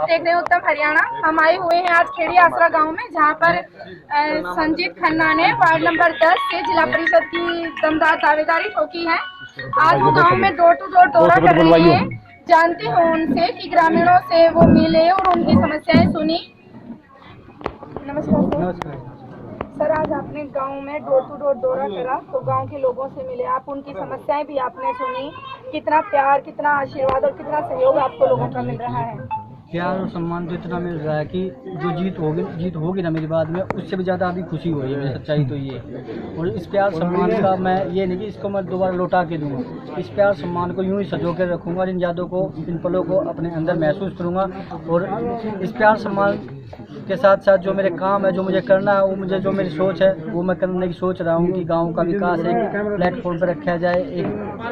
आप देख रहे हैं उत्तम हरियाणा। हम आए हुए हैं आज खेड़ी आसरा गांव में, जहां पर संजीत खन्ना ने वार्ड नंबर 10 से जिला परिषद की दमदार दावेदारी ठोकी है। आज वो गांव में डोर टू डोर दौरा कर रहे हैं। जानते हो उनसे कि ग्रामीणों से वो मिले और उनकी समस्याएं सुनी। नमस्कार सर, आज आपने गांव में डोर टू डोर दौरा करा तो गांव के लोगों से मिले, आप उनकी समस्याएं भी आपने सुनी। कितना प्यार, कितना आशीर्वाद और कितना सहयोग आपको लोगों का मिल रहा है? प्यार और सम्मान तो इतना मिल रहा है कि जो जीत होगी ना मेरी बात में, उससे भी ज़्यादा अभी खुशी हो रही है। सच्चाई तो ये है। और इस प्यार सम्मान का मैं ये नहीं कि इसको मैं दोबारा लौटा के दूँगा। इस प्यार सम्मान को यूँ ही संजो कर रखूँगा, इन यादों को, इन पलों को अपने अंदर महसूस करूँगा। और इस प्यार सम्मान के साथ साथ जो मेरे काम है, जो मुझे करना है, वो मुझे जो मेरी सोच है वो मैं करने की सोच रहा हूँ कि गांव का विकास एक प्लेटफॉर्म पर रखा जाए, एक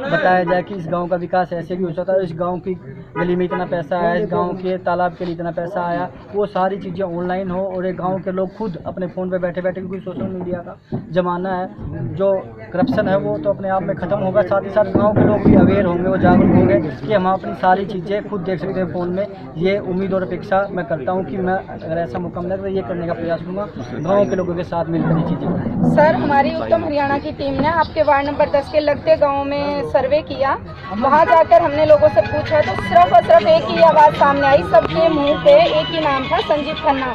बताया जाए कि इस गांव का विकास ऐसे भी हो सकता है। इस गांव की गली में इतना पैसा आया, इस गांव के तालाब के लिए इतना पैसा आया, वो सारी चीज़ें ऑनलाइन हो और एक गांव के लोग खुद अपने फ़ोन पे बैठे बैठे, क्योंकि सोशल मीडिया का ज़माना है, जो करप्शन है वो तो अपने आप में ख़त्म होगा। साथ ही साथ गाँव के लोग भी अवेयर होंगे, वो जागरूक होंगे कि हम अपनी सारी चीज़ें खुद देख सकते हैं फ़ोन में। ये उम्मीद और अपेक्षा मैं करता हूँ कि मैं अगर ऐसा मौका मिला तो ये करने का प्रयास करूँगा, गाँव के लोगों के साथ मिलकर ये चीज़ें। सर, हमारी उत्तम हरियाणा की टीम ने आपके वार्ड नंबर 10 के लगते गाँव में सर्वे किया। वहाँ जाकर हमने लोगों से पूछा तो सिर्फ और सिर्फ एक ही आवाज़ सामने आई। सबके मुंह पे एक ही नाम था, संजीत खन्ना।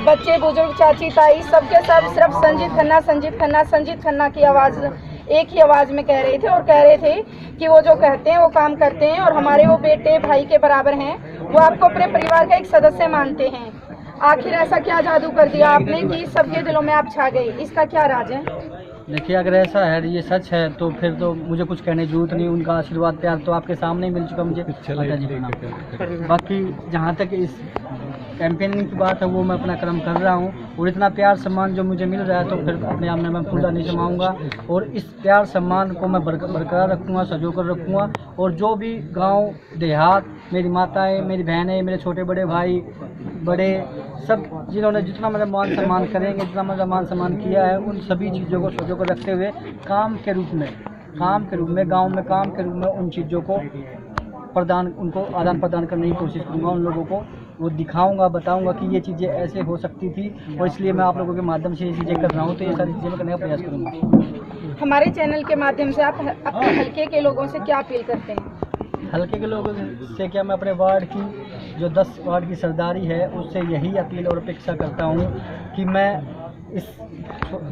बच्चे, बुजुर्ग, चाची, ताई, सबके सब सिर्फ संजीत खन्ना, संजीत खन्ना, संजीत खन्ना की आवाज़ एक ही आवाज़ में कह रहे थे। और कह रहे थे कि वो जो कहते हैं वो काम करते हैं और हमारे वो बेटे भाई के बराबर हैं। वो आपको अपने परिवार का एक सदस्य मानते हैं। आखिर ऐसा क्या जादू कर दिया आपने कि सबके दिलों में आप छा गए? इसका क्या राज है? देखिए, अगर ऐसा है, ये सच है, तो फिर तो मुझे कुछ कहने की जरूरत नहीं। उनका आशीर्वाद प्यार तो आपके सामने ही मिल चुका मुझे, माता जी का नाम। बाकी जहाँ तक इस कैंपेनिंग की बात है, वो मैं अपना कर्म कर रहा हूँ। और इतना प्यार सम्मान जो मुझे मिल रहा है तो फिर अपने आप में मैं पूरा नहीं समाऊँगा। और इस प्यार सम्मान को मैं बरकरार रखूँगा, सजो कर रखूँगा। और जो भी गाँव देहात, मेरी माताएँ, मेरी बहनें, मेरे छोटे बड़े भाई, बड़े सब जिन्होंने जितना मतलब मान सम्मान करेंगे, जितना मतलब मान सम्मान किया है, उन सभी चीज़ों को सोचो कर रखते हुए काम के रूप में गांव में काम के रूप में उन चीज़ों को उनको आदान प्रदान करने की कोशिश करूँगा। उन लोगों को वो दिखाऊंगा, बताऊंगा कि ये चीज़ें ऐसे हो सकती थी और इसलिए मैं आप लोगों के माध्यम से ये चीज़ें कर रहा हूँ। तो ये सारी चीज़ें मैं करने का प्रयास करूँगा। हमारे चैनल के माध्यम से आप अपने हल्के के लोगों से क्या अपील करते हैं? हल्के के लोगों से क्या, मैं अपने वार्ड की जो 10 वार्ड की सरदारी है उससे यही अपील और अपेक्षा करता हूँ कि मैं इस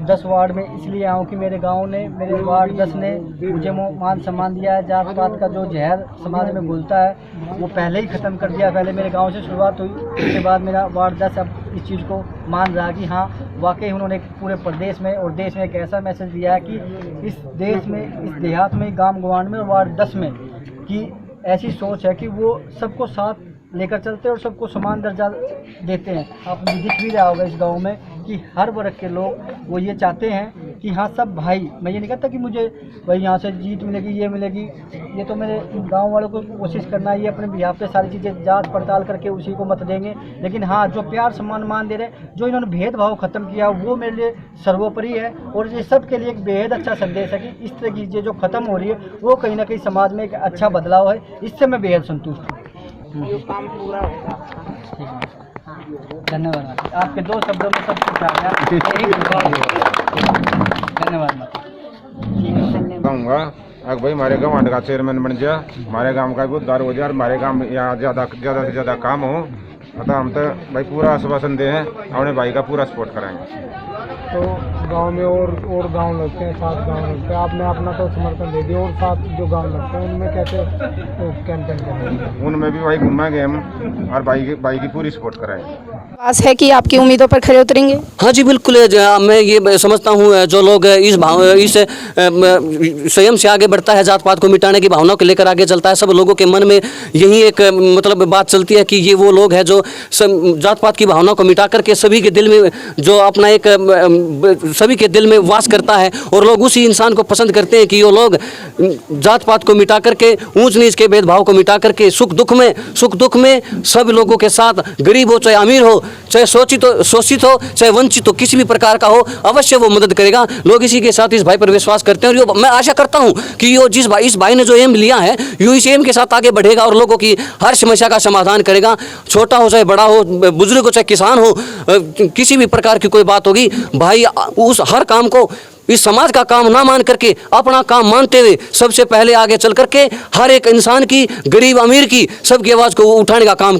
10 वार्ड में इसलिए आऊँ कि मेरे गांव ने, मेरे वार्ड 10 ने मुझे मान सम्मान दिया है। जात पात का जो जहर समाज में घुलता है वो पहले ही ख़त्म कर दिया। पहले मेरे गांव से शुरुआत हुई, उसके बाद मेरा वार्ड 10 अब इस चीज़ को मान रहा कि हाँ वाकई उन्होंने पूरे प्रदेश में और देश में एक ऐसा मैसेज दिया है कि इस देश में, इस देहात में, गाँव गंवाड़ में और वार्ड 10 में कि ऐसी सोच है कि वो सबको साथ लेकर चलते हैं और सबको समान दर्जा देते हैं। आपने दिख भी रहा होगा इस गांव में कि हर वर्ग के लोग वो ये चाहते हैं कि हाँ सब भाई। मैं ये नहीं कहता कि मुझे भाई यहाँ से जीत मिलेगी, ये मिलेगी, ये तो मेरे गांव वालों को कोशिश करना है। ये अपने बिहार पे सारी चीज़ें जांच पड़ताल करके उसी को मत देंगे। लेकिन हाँ, जो प्यार सम्मान मान दे रहे, जो इन्होंने भेदभाव ख़त्म किया, वो मेरे लिए सर्वोपरि है। और ये सब के लिए एक बेहद अच्छा संदेश है कि इस तरह की चीज़ें जो ख़त्म हो रही है वो कहीं ना कहीं समाज में एक अच्छा बदलाव है। इससे मैं बेहद संतुष्ट हूँ। काम पूरा होगा। धन्यवाद। आपके 2 शब्दों में सब कुछ आ गया। धन्यवाद। कहूँगा अगर भाई हमारे गाँव का चेयरमैन बन गया, हमारे गांव का भी उद्धार हो जाए और हमारे गांव में यहाँ ज़्यादा से ज़्यादा काम हो, मतलब हम तो भाई पूरा आश्वासन दे हैं, अपने भाई का पूरा सपोर्ट कराएंगे। तो गांव में और गांव लगते हैं, 7 गांव लगते हैं, आपने अपना तो समर्थन दे दिया और 7 जो गांव लगते हैं उनमें कैसे कैंपेन करेंगे? उनमें भी भाई घूमेंगे हम और भाई की पूरी सपोर्ट कराएंगे। आस है कि आपकी उम्मीदों पर खरे उतरेंगे? हाँ जी बिल्कुल। मैं ये समझता हूँ जो लोग इस स्वयं से आगे बढ़ता है, जात पात को मिटाने की भावना को लेकर आगे चलता है, सब लोगों के मन में यही एक मतलब बात चलती है कि ये वो लोग हैं जो जात पात की भावना को मिटा करके सभी के दिल में जो अपना एक सभी के दिल में वास करता है और लोग उसी इंसान को पसंद करते हैं कि वो लोग जात पात को मिटा करके, ऊंच नीच के भेदभाव को मिटा करके सुख दुख में सभी लोगों के साथ, गरीब हो चाहे अमीर हो, चाहे शोषित हो चाहे वंचित हो, किसी भी प्रकार का हो, अवश्य वो मदद करेगा। लोग इसी के साथ इस भाई पर विश्वास करते हैं और मैं आशा करता हूँ कि यो इस भाई ने जो एम लिया है, यो इस एम के साथ आगे बढ़ेगा और लोगों की हर समस्या का समाधान करेगा। छोटा हो चाहे बड़ा हो, बुजुर्ग हो चाहे किसान हो, किसी भी प्रकार की कोई बात होगी, भाई उस हर काम को इस समाज का काम ना मान करके अपना काम मानते हुए सबसे पहले आगे चल करके हर एक इंसान की, गरीब अमीर की, सबकी आवाज़ को उठाने का काम